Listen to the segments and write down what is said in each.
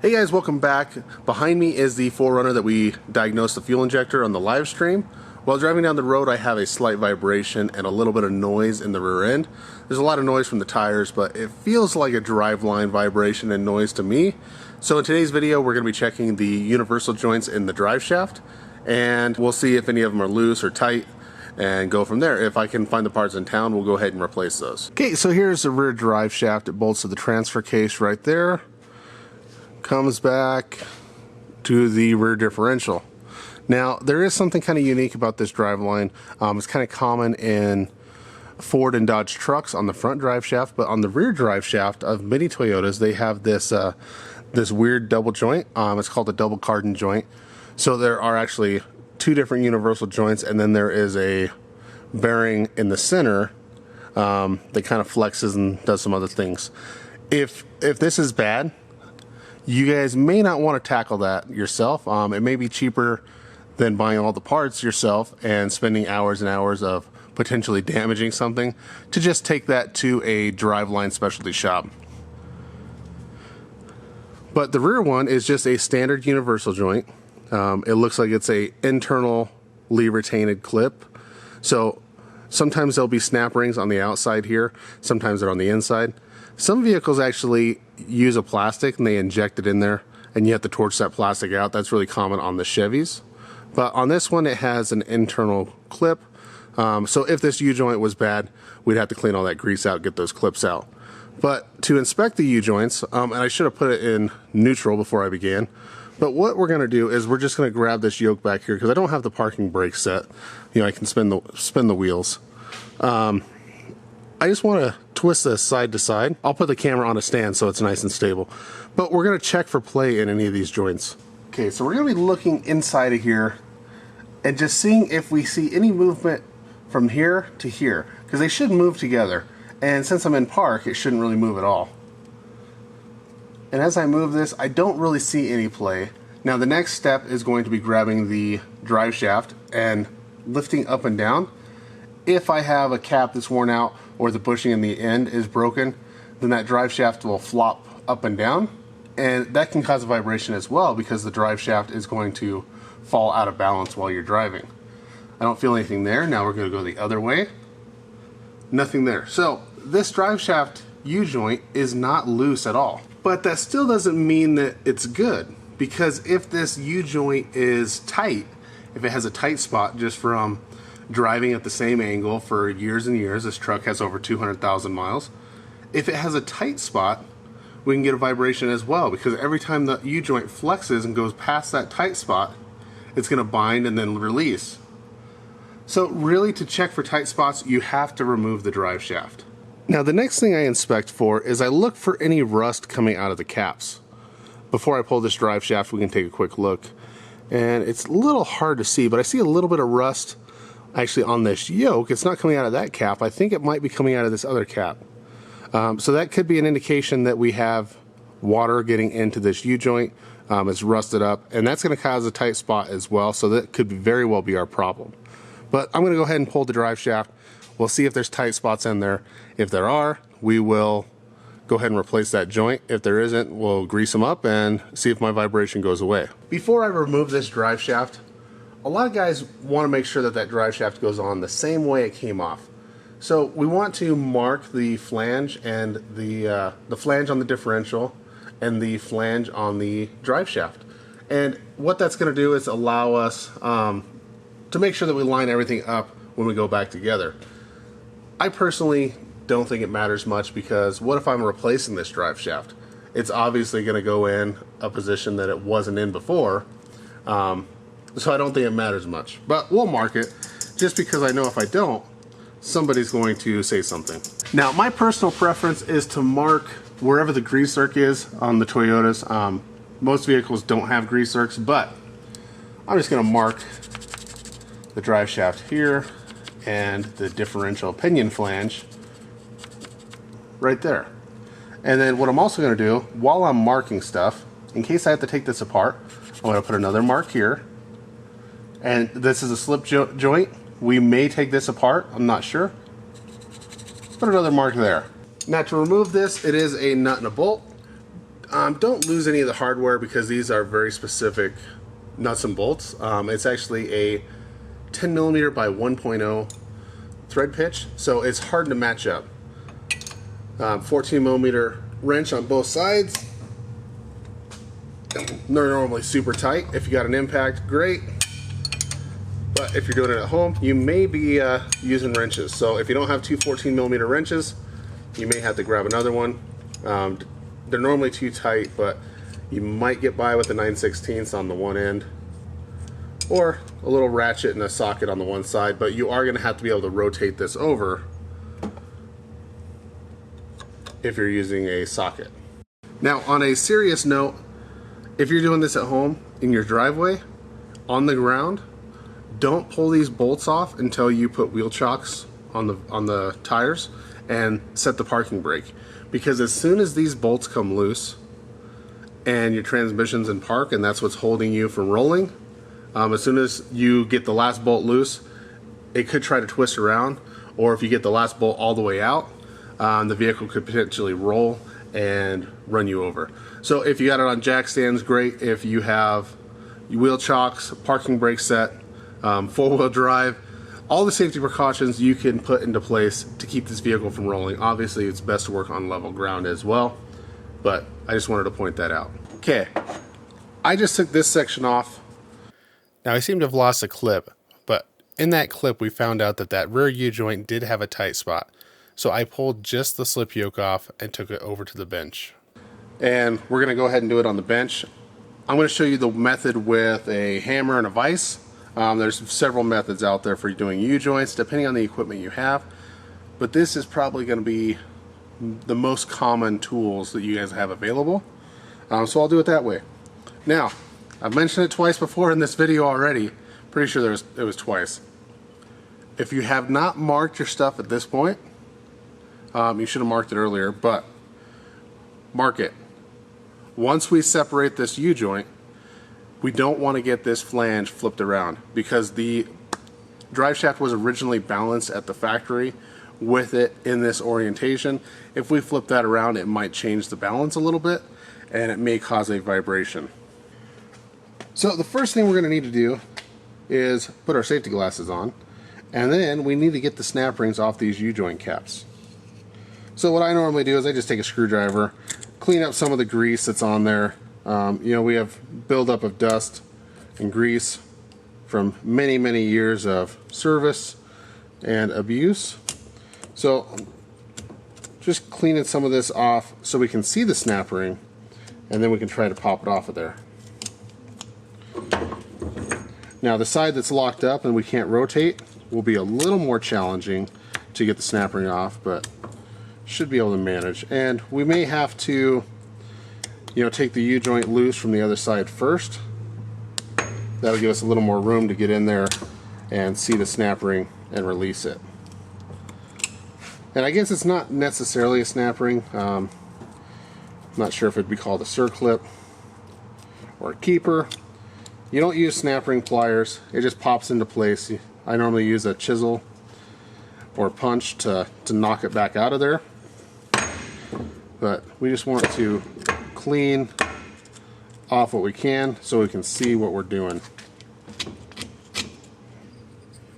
Hey guys, welcome back. Behind me is the 4runner that we diagnosed the fuel injector on the live stream. While driving down the road, I have a slight vibration and a little bit of noise in the rear end. There's a lot of noise from the tires, but it feels like a driveline vibration and noise to me. So in today's video, we're going to be checking the universal joints in the drive shaft, and we'll see if any of them are loose or tight and go from there. If I can find the parts in town, we'll go ahead and replace those. Okay, so here's the rear drive shaft. It bolts to the transfer case right there. Comes back to the rear differential. Now, there is something kind of unique about this driveline. It's kind of common in Ford and Dodge trucks on the front drive shaft, but on the rear drive shaft of many Toyotas, they have this this weird double joint. It's called a double cardan joint. So there are actually two different universal joints, and then there is a bearing in the center that kind of flexes and does some other things. If this is bad, you guys may not want to tackle that yourself. It may be cheaper than buying all the parts yourself and spending hours and hours of potentially damaging something to just take that to a driveline specialty shop. But the rear one is just a standard universal joint. It looks like it's a internally retained clip. So sometimes there'll be snap rings on the outside here, sometimes they're on the inside. Some vehicles actually use a plastic and they inject it in there and you have to torch that plastic out. That's really common on the Chevys. But on this one, it has an internal clip. So if this U-joint was bad, we'd have to clean all that grease out, get those clips out. But to inspect the U-joints, and I should have put it in neutral before I began, but what we're going to do is we're just going to grab this yoke back here because I don't have the parking brake set. You know, I can spin the wheels. I just want to twist this side to side. I'll put the camera on a stand so it's nice and stable. But we're going to check for play in any of these joints. Okay, so we're going to be looking inside of here and just seeing if we see any movement from here to here, because they should move together. And since I'm in park, it shouldn't really move at all. And as I move this, I don't really see any play. Now the next step is going to be grabbing the drive shaft and lifting up and down. If I have a cap that's worn out or the bushing in the end is broken, then that drive shaft will flop up and down, and that can cause a vibration as well because the drive shaft is going to fall out of balance while you're driving. I don't feel anything there. Now we're going to go the other way. Nothing there. So this drive shaft U-joint is not loose at all, but that still doesn't mean that it's good, because if this U-joint is tight, if it has a tight spot just from driving at the same angle for years and years, this truck has over 200,000 miles. If it has a tight spot, we can get a vibration as well, because every time the U-joint flexes and goes past that tight spot, it's going to bind and then release. So really, to check for tight spots, you have to remove the drive shaft. Now the next thing I inspect for is I look for any rust coming out of the caps. Before I pull this drive shaft, we can take a quick look. And it's a little hard to see, but I see a little bit of rust actually on this yoke. It's not coming out of that cap. I think it might be coming out of this other cap. So that could be an indication that we have water getting into this U-joint. It's rusted up, and that's going to cause a tight spot as well, so that could very well be our problem. But I'm going to go ahead and pull the drive shaft. We'll see if there's tight spots in there. If there are, we will go ahead and replace that joint. If there isn't, we'll grease them up and see if my vibration goes away. Before I remove this drive shaft, a lot of guys want to make sure that that drive shaft goes on the same way it came off. So we want to mark the flange and the flange on the differential and the flange on the drive shaft. And what that's going to do is allow us to make sure that we line everything up when we go back together. I personally don't think it matters much, because what if I'm replacing this drive shaft? It's obviously going to go in a position that it wasn't in before. So I don't think it matters much, but we'll mark it just because I know if I don't, somebody's going to say something. Now, my personal preference is to mark wherever the grease zerk is on the Toyotas. Most vehicles don't have grease zerks, but I'm just going to mark the drive shaft here and the differential pinion flange right there. And then what I'm also going to do, while I'm marking stuff, in case I have to take this apart, I'm going to put another mark here. And this is a slip joint. We may take this apart, I'm not sure. Put another mark there. Now to remove this, it is a nut and a bolt. Don't lose any of the hardware because these are very specific nuts and bolts. It's actually a 10 millimeter by 1.0 thread pitch, so it's hard to match up. 14 millimeter wrench on both sides. They're normally super tight. If you got an impact, great. But if you're doing it at home, you may be using wrenches. So if you don't have two 14 millimeter wrenches, you may have to grab another one. They're normally too tight, but you might get by with a 9/16 on the one end, or a little ratchet and a socket on the one side, but you are going to have to be able to rotate this over if you're using a socket. Now, on a serious note, if you're doing this at home in your driveway, on the ground, don't pull these bolts off until you put wheel chocks on the tires and set the parking brake. Because as soon as these bolts come loose and your transmission's in park and that's what's holding you from rolling, as soon as you get the last bolt loose, it could try to twist around, or if you get the last bolt all the way out, the vehicle could potentially roll and run you over. So if you got it on jack stands, great. If you have wheel chocks, parking brake set, four-wheel drive, all the safety precautions you can put into place to keep this vehicle from rolling. Obviously, it's best to work on level ground as well, but I just wanted to point that out. Okay, I just took this section off. Now, I seem to have lost a clip, but in that clip, we found out that that rear U-joint did have a tight spot. So I pulled just the slip yoke off and took it over to the bench. And we're gonna go ahead and do it on the bench. I'm gonna show you the method with a hammer and a vise. There's several methods out there for doing U-joints, depending on the equipment you have. But this is probably gonna be the most common tools that you guys have available. So I'll do it that way. Now, I've mentioned it twice before in this video already. Pretty sure it was twice. If you have not marked your stuff at this point, you should have marked it earlier, but mark it. Once we separate this U-joint, we don't want to get this flange flipped around because the drive shaft was originally balanced at the factory with it in this orientation. If we flip that around, it might change the balance a little bit and it may cause a vibration. So the first thing we're going to need to do is put our safety glasses on, and then we need to get the snap rings off these U-joint caps. So what I normally do is I just take a screwdriver, clean up some of the grease that's on there. You know, we have buildup of dust and grease from many, many years of service and abuse. So just cleaning some of this off so we can see the snap ring, and then we can try to pop it off of there. Now the side that's locked up and we can't rotate will be a little more challenging to get the snap ring off, but should be able to manage. And we may have to, you know, take the U-joint loose from the other side first. That'll give us a little more room to get in there and see the snap ring and release it. And I guess it's not necessarily a snap ring. I'm not sure if it'd be called a circlip or a keeper. You don't use snap ring pliers. It just pops into place. I normally use a chisel or punch to knock it back out of there. But we just want to clean off what we can so we can see what we're doing.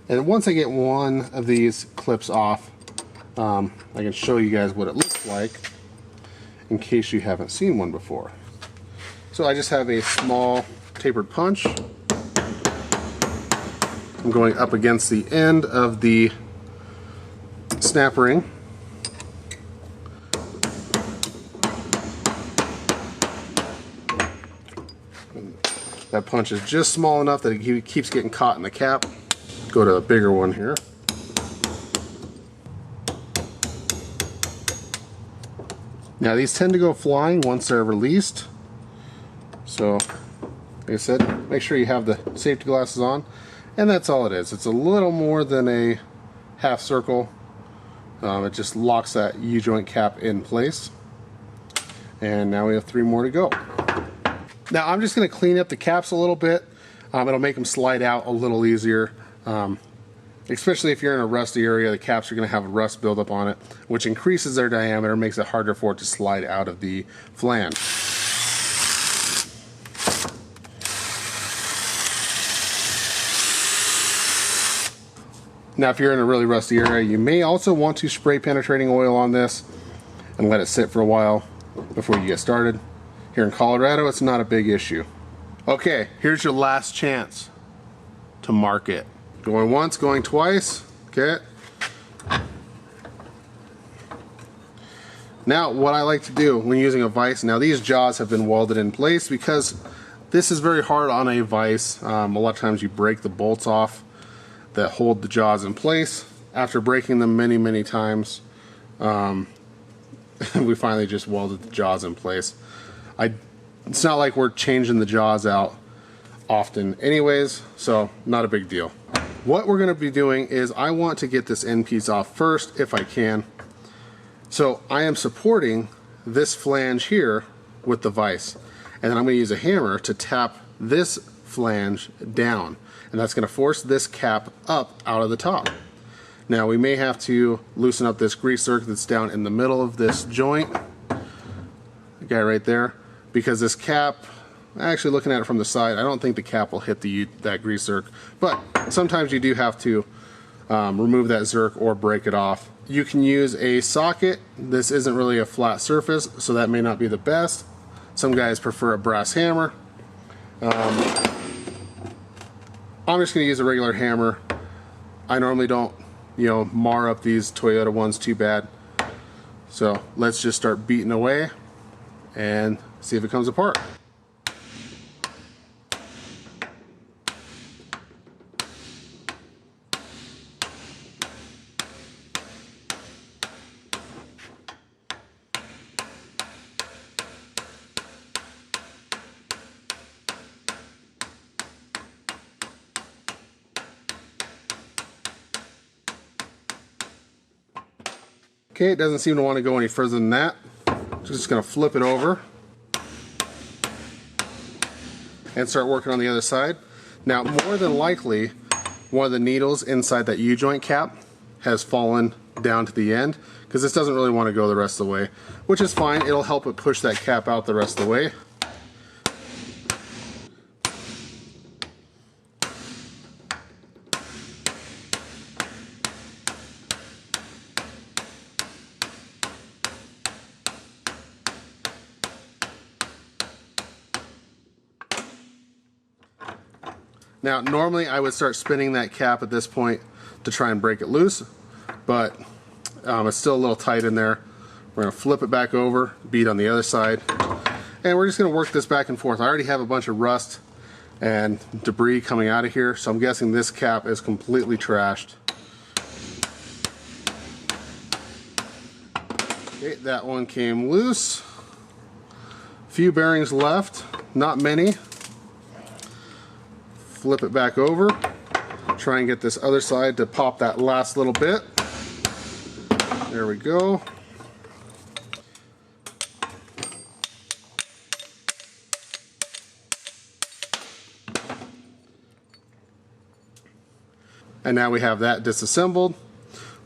And once I get one of these clips off, I can show you guys what it looks like in case you haven't seen one before. So I just have a small tapered punch. I'm going up against the end of the snap ring. That punch is just small enough that it keeps getting caught in the cap. Go to a bigger one here. Now these tend to go flying once they're released. So, like I said, make sure you have the safety glasses on. And that's all it is. It's a little more than a half circle. It just locks that U-joint cap in place. And now we have 3 more to go. Now I'm just going to clean up the caps a little bit. It'll make them slide out a little easier. Especially if you're in a rusty area, the caps are going to have rust buildup on it, which increases their diameter, makes it harder for it to slide out of the flange. Now, if you're in a really rusty area, you may also want to spray penetrating oil on this and let it sit for a while before you get started. Here in Colorado, it's not a big issue. Okay, here's your last chance to mark it. Going once, going twice, okay? Now, what I like to do when using a vise, now these jaws have been welded in place because this is very hard on a vise. A lot of times you break the bolts off that hold the jaws in place. After breaking them many, many times, we finally just welded the jaws in place. It's not like we're changing the jaws out often anyways, so not a big deal. What we're going to be doing is I want to get this end piece off first if I can. So I am supporting this flange here with the vise, and then I'm going to use a hammer to tap this flange down, and that's going to force this cap up out of the top. Now we may have to loosen up this grease zerk that's down in the middle of this joint, the guy right there, because this cap, actually looking at it from the side, I don't think the cap will hit that grease zerk, but sometimes you do have to remove that zerk or break it off. You can use a socket. This isn't really a flat surface, so that may not be the best. Some guys prefer a brass hammer. I'm just going to use a regular hammer. I normally don't, mar up these Toyota ones too bad. So let's just start beating away and see if it comes apart. Okay, it doesn't seem to want to go any further than that. Just going to flip it over and start working on the other side. Now, more than likely, one of the needles inside that U-joint cap has fallen down to the end because this doesn't really want to go the rest of the way, which is fine. It'll help it push that cap out the rest of the way. Now, normally I would start spinning that cap at this point to try and break it loose, but it's still a little tight in there. We're going to flip it back over, beat on the other side, and we're just going to work this back and forth. I already have a bunch of rust and debris coming out of here, so I'm guessing this cap is completely trashed. Okay, that one came loose. Few bearings left, not many. Flip it back over, try and get this other side to pop that last little bit. There we go. And now we have that disassembled.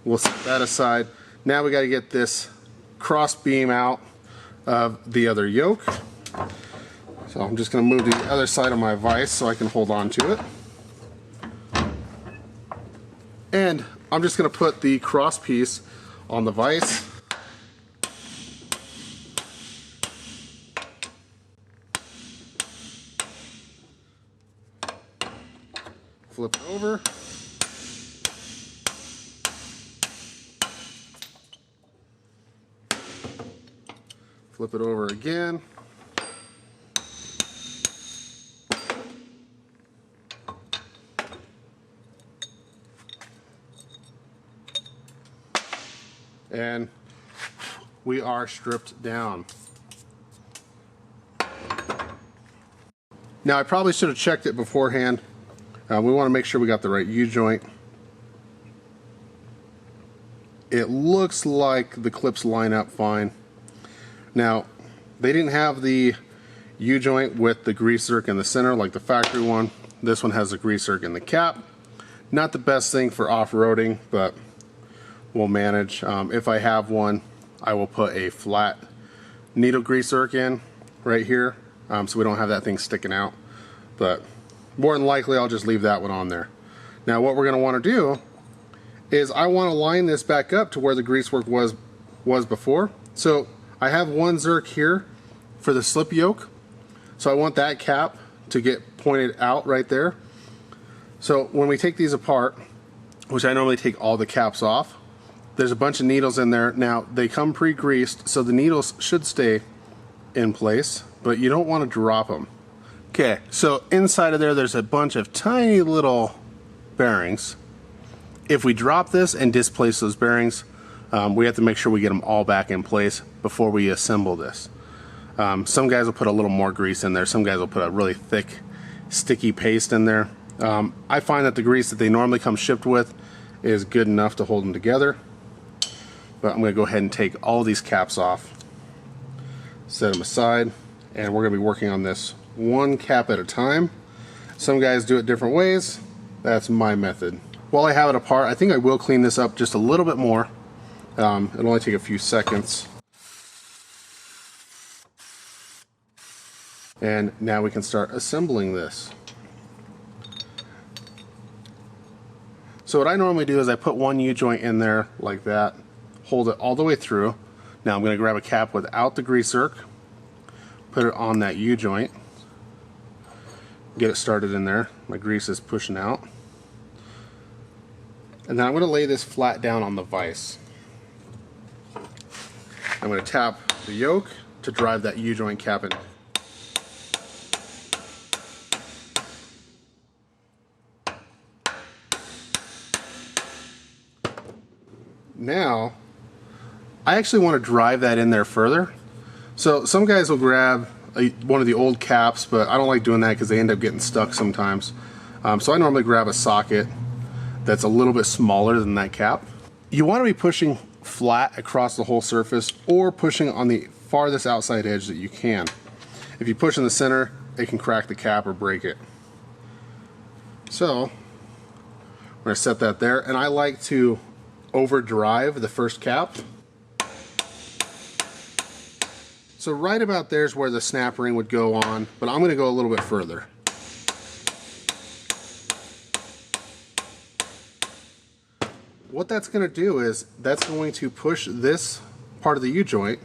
We'll set that aside. Now we got to get this cross beam out of the other yoke. So I'm just going to move to the other side of my vise so I can hold on to it. And I'm just going to put the cross piece on the vise. Flip it over. Flip it over again. And we are stripped down. Now, I probably should have checked it beforehand. We want to make sure we got the right U-joint. It looks like the clips line up fine. Now, they didn't have the U-joint with the grease zerk in the center like the factory one. This one has the grease zerk in the cap. Not the best thing for off-roading, but we'll manage. If I have one, I will put a flat needle grease zerk in right here, so we don't have that thing sticking out. But more than likely, I'll just leave that one on there. Now, what we're going to want to do is I want to line this back up to where the greasework was before. So I have one Zerk here for the slip yoke. So I want that cap to get pointed out right there. So when we take these apart, which I normally take all the caps off, there's a bunch of needles in there. Now they come pre-greased, so the needles should stay in place, but you don't want to drop them. Okay, so inside of there's a bunch of tiny little bearings. If we drop this and displace those bearings, we have to make sure we get them all back in place before we assemble this. Some guys will put a little more grease in there. Some guys will put a really thick, sticky paste in there. I find that the grease that they normally come shipped with is good enough to hold them together. But I'm going to go ahead and take all these caps off, set them aside, and we're going to be working on this one cap at a time. Some guys do it different ways. That's my method. While I have it apart, I think I will clean this up just a little bit more. It'll only take a few seconds. And now we can start assembling this. So what I normally do is I put one U-joint in there like that, hold it all the way through. Now I'm going to grab a cap without the grease Zerk, put it on that U-joint, get it started in there. My grease is pushing out. And then I'm going to lay this flat down on the vise. I'm going to tap the yoke to drive that U-joint cap in. Now, I actually want to drive that in there further. So some guys will grab one of the old caps, but I don't like doing that because they end up getting stuck sometimes. So I normally grab a socket that's a little bit smaller than that cap. You want to be pushing flat across the whole surface or pushing on the farthest outside edge that you can. If you push in the center, it can crack the cap or break it. So we're going to set that there, and I like to overdrive the first cap. So right about there's where the snap ring would go on, but I'm going to go a little bit further. What that's going to do is that's going to push this part of the U-joint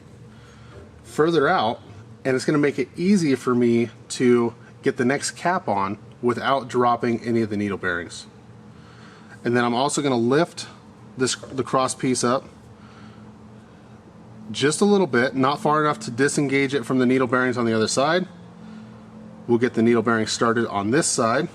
further out, and it's going to make it easy for me to get the next cap on without dropping any of the needle bearings. And then I'm also going to lift the cross piece up just a little bit, not far enough to disengage it from the needle bearings on the other side. We'll get the needle bearings started on this side.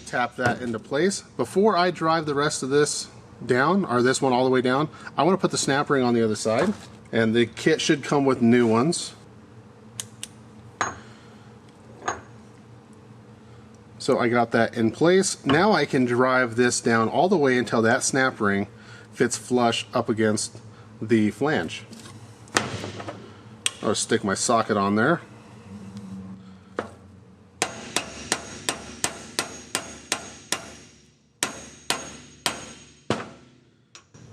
Tap that into place. Before I drive the rest of this down, or this one all the way down, I want to put the snap ring on the other side, and the kit should come with new ones. So I got that in place. Now I can drive this down all the way until that snap ring fits flush up against the flange. I'll stick my socket on there.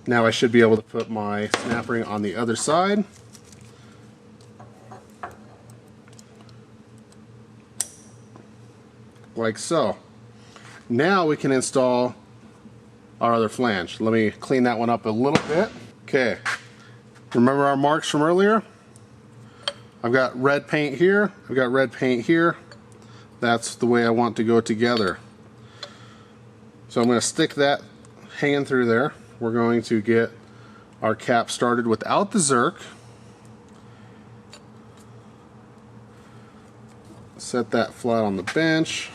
Now I should be able to put my snap ring on the other side. Like so. Now we can install our other flange. Let me clean that one up a little bit. Okay, remember our marks from earlier? I've got red paint here, I've got red paint here. That's the way I want to go together. So I'm going to stick that hanging through there. We're going to get our cap started without the Zerk. Set that flat on the bench.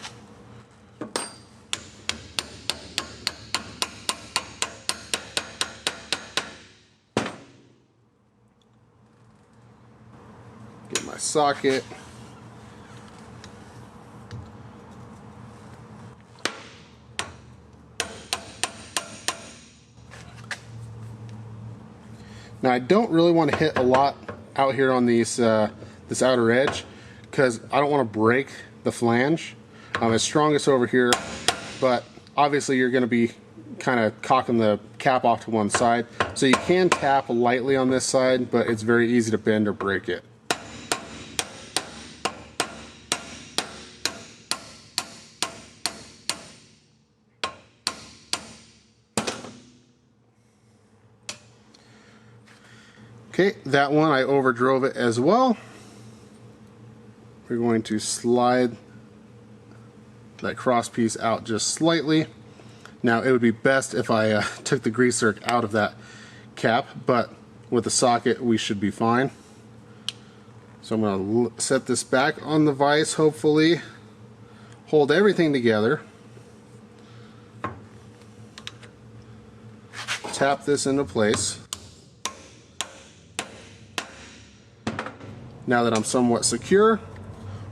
Get my socket. Now I don't really want to hit a lot out here on these this outer edge, because I don't want to break the flange. It's strongest over here, but obviously you're going to be kind of cocking the cap off to one side. So you can tap lightly on this side, but it's very easy to bend or break it. Okay, that one I overdrove it as well. We're going to slide that cross piece out just slightly. Now it would be best if I took the grease zerk out of that cap, but with the socket we should be fine. So I'm going to set this back on the vise, hopefully hold everything together. Tap this into place. Now that I'm somewhat secure,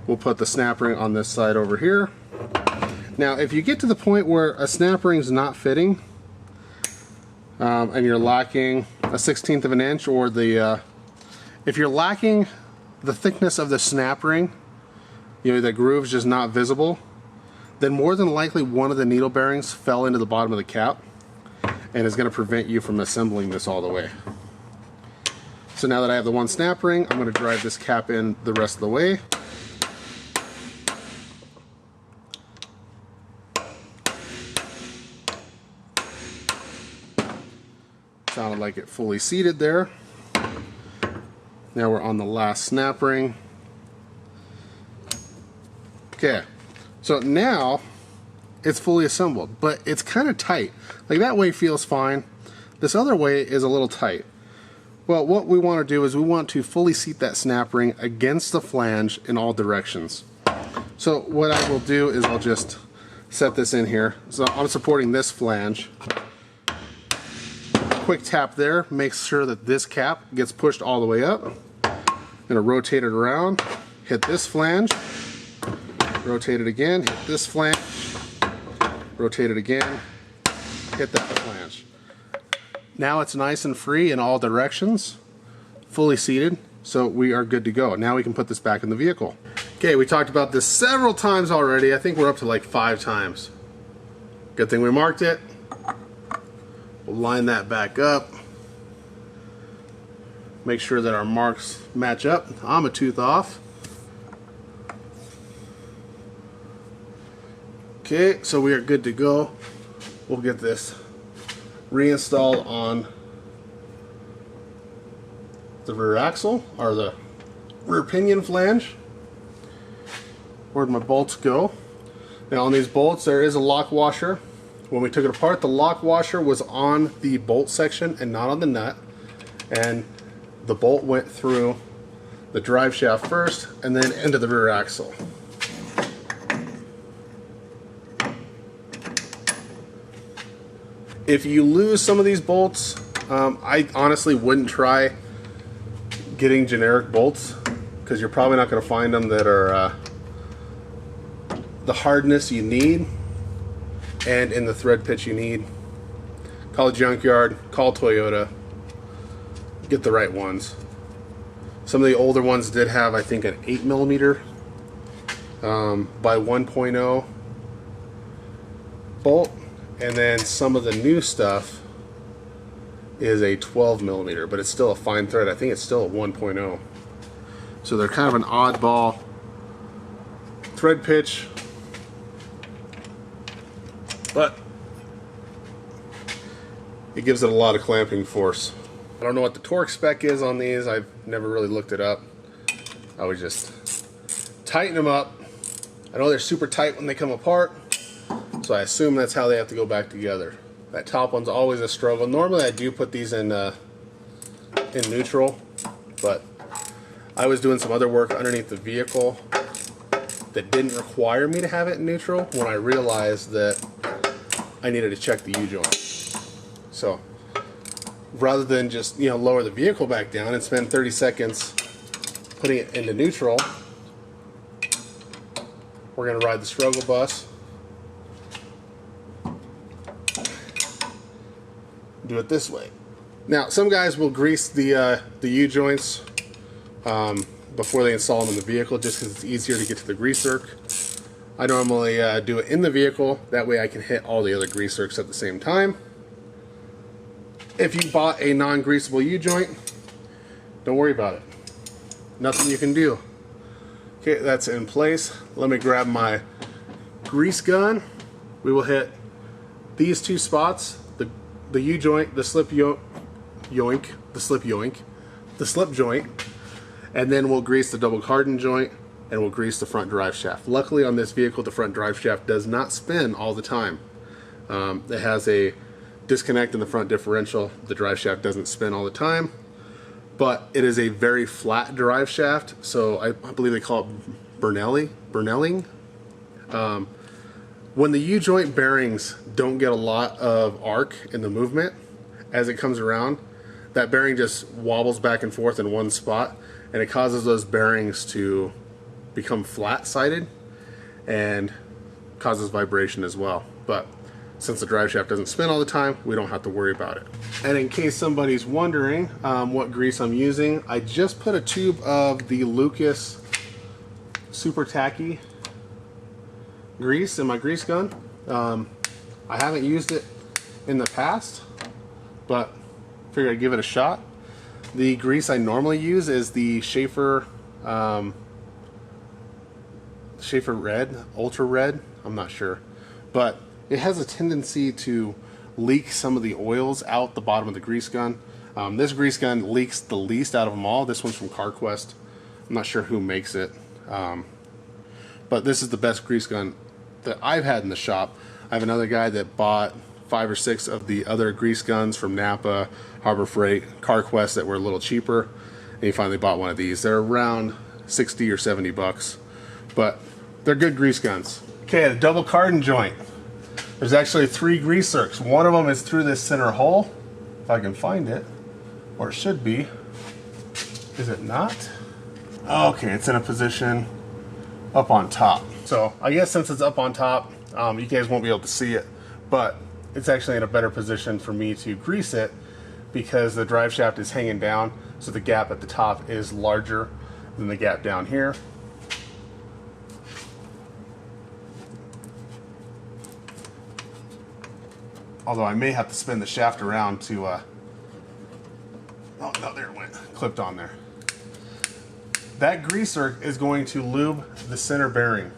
we'll put the snap ring on this side over here. Now if you get to the point where a snap ring's not fitting, and you're lacking a 1/16 of an inch, or if you're lacking the thickness of the snap ring, you know, the groove's just not visible, then more than likely one of the needle bearings fell into the bottom of the cap and is going to prevent you from assembling this all the way. So now that I have the one snap ring, I'm going to drive this cap in the rest of the way. Sounded like it fully seated there. Now we're on the last snap ring. Okay, so now it's fully assembled, but it's kind of tight. Like that way feels fine. This other way is a little tight. Well, what we want to do is we want to fully seat that snap ring against the flange in all directions. So what I will do is I'll just set this in here. So I'm supporting this flange. Quick tap there makes sure that this cap gets pushed all the way up. I'm going to rotate it around, hit this flange, rotate it again, hit this flange, rotate it again, hit that flange. Now it's nice and free in all directions, fully seated, so we are good to go. Now we can put this back in the vehicle. Okay, we talked about this several times already. I think we're up to like 5 times. Good thing we marked it. We'll line that back up. Make sure that our marks match up. I'm a tooth off. Okay, so we are good to go. We'll get this reinstalled on the rear axle, or the rear pinion flange. Where'd my bolts go? Now on these bolts there is a lock washer. When we took it apart, the lock washer was on the bolt section and not on the nut, and the bolt went through the drive shaft first and then into the rear axle. If you lose some of these bolts, I honestly wouldn't try getting generic bolts, because you're probably not going to find them that are the hardness you need and in the thread pitch you need. Call a junkyard, call Toyota, get the right ones. Some of the older ones did have, I think, an 8mm by 1.0 bolt, and then some of the new stuff is a 12mm, but it's still a fine thread. I think it's still a 1.0. So they're kind of an oddball thread pitch, but it gives it a lot of clamping force. I don't know what the torque spec is on these. I've never really looked it up. I would just tighten them up. I know they're super tight when they come apart, so I assume that's how they have to go back together. That top one's always a struggle. Normally I do put these in neutral, but I was doing some other work underneath the vehicle that didn't require me to have it in neutral when I realized that I needed to check the U-joint. So rather than just, you know, lower the vehicle back down and spend 30 seconds putting it into neutral, we're going to ride the struggle bus. Do it this way. Now, some guys will grease the U-joints before they install them in the vehicle, just because it's easier to get to the grease zerk. I normally do it in the vehicle. That way I can hit all the other grease zerks at the same time. If you bought a non-greasable U-joint, don't worry about it. Nothing you can do. Okay, that's in place. Let me grab my grease gun. We will hit these two spots, the U-joint, the slip yoink, the slip joint, and then we'll grease the double cardan joint, and we'll grease the front drive shaft. Luckily on this vehicle, the front drive shaft does not spin all the time. It has a disconnect in the front differential. The drive shaft doesn't spin all the time, but it is a very flat drive shaft, so I believe they call it Burnelling. When the U-joint bearings don't get a lot of arc in the movement as it comes around, that bearing just wobbles back and forth in one spot, and it causes those bearings to become flat-sided and causes vibration as well. But since the drive shaft doesn't spin all the time, we don't have to worry about it. And in case somebody's wondering what grease I'm using, I just put a tube of the Lucas Super Tacky grease in my grease gun. I haven't used it in the past, but figured I'd give it a shot. The grease I normally use is the Schaefer Red, Ultra Red, I'm not sure, but it has a tendency to leak some of the oils out the bottom of the grease gun. This grease gun leaks the least out of them all. This one's from CarQuest. I'm not sure who makes it, but this is the best grease gun that I've had in the shop. I have another guy that bought 5 or 6 of the other grease guns from Napa, Harbor Freight, CarQuest that were a little cheaper, and he finally bought one of these. They're around 60 or 70 bucks, but they're good grease guns. Okay, the double cardan joint. There's actually 3 grease zerks. One of them is through this center hole, if I can find it, or it should be. Is it not? Okay, it's in a position up on top. So I guess since it's up on top, you guys won't be able to see it, but it's actually in a better position for me to grease it because the drive shaft is hanging down, so the gap at the top is larger than the gap down here. Although I may have to spin the shaft around to, oh no, there it went, clipped on there. That grease zerk is going to lube the center bearing,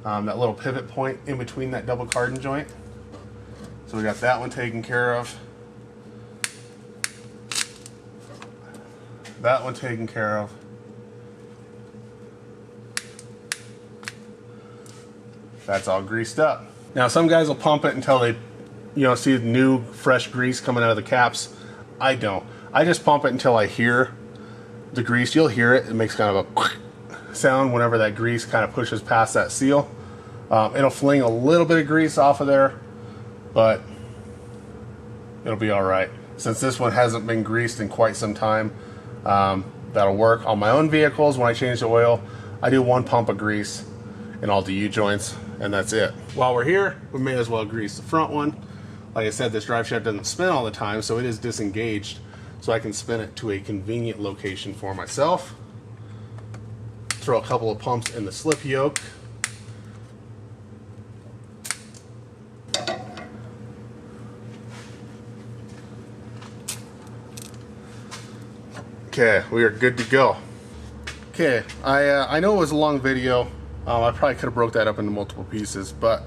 that little pivot point in between that double cardan joint. So we got that one taken care of. That one taken care of. That's all greased up. Now some guys will pump it until they, see new fresh grease coming out of the caps. I don't. I just pump it until I hear the grease. You'll hear it. It makes kind of a sound whenever that grease kind of pushes past that seal. It'll fling a little bit of grease off of there, but it'll be all right. Since this one hasn't been greased in quite some time, that'll work. On my own vehicles, when I change the oil, I do 1 pump of grease in all the U-joints, and that's it. While we're here, we may as well grease the front one. Like I said, this drive shaft doesn't spin all the time, so it is disengaged, so I can spin it to a convenient location for myself. Throw a couple of pumps in the slip yoke. Okay, we are good to go. Okay, I know it was a long video. I probably could have broke that up into multiple pieces, but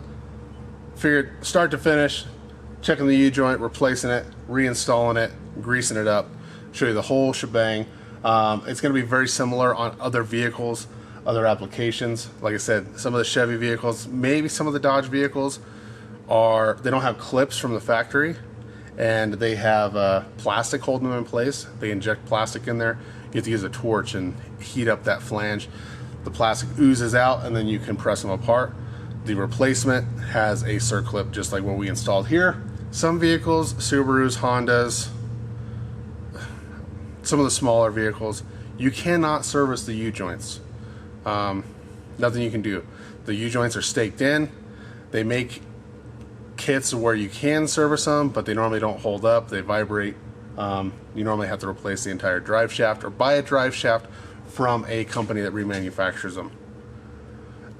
figured start to finish, checking the U-joint, replacing it, reinstalling it, greasing it up, show you the whole shebang. It's going to be very similar on other vehicles, other applications. Like I said, some of the Chevy vehicles, maybe some of the Dodge vehicles, they don't have clips from the factory, and they have plastic holding them in place. They inject plastic in there. You have to use a torch and heat up that flange. The plastic oozes out, and then you can press them apart. The replacement has a circlip just like what we installed here. Some vehicles, Subarus, Hondas, some of the smaller vehicles, you cannot service the U-joints. Nothing you can do. The U-joints are staked in. They make kits where you can service them, but they normally don't hold up. They vibrate. You normally have to replace the entire drive shaft or buy a drive shaft from a company that remanufactures them.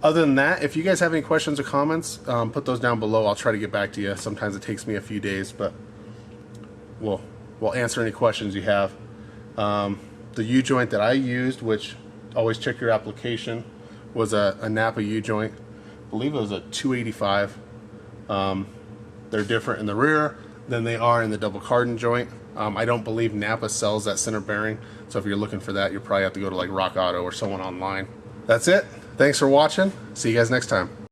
Other than that, if you guys have any questions or comments, put those down below. I'll try to get back to you. Sometimes it takes me a few days, but we'll answer any questions you have. The U-joint that I used, which always check your application, was a Napa U-joint. I believe it was a 285. They're different in the rear. than they are in the double cardan joint. I don't believe Napa sells that center bearing, so if you're looking for that, you probably have to go to like Rock Auto or someone online. That's it. Thanks for watching. See you guys next time.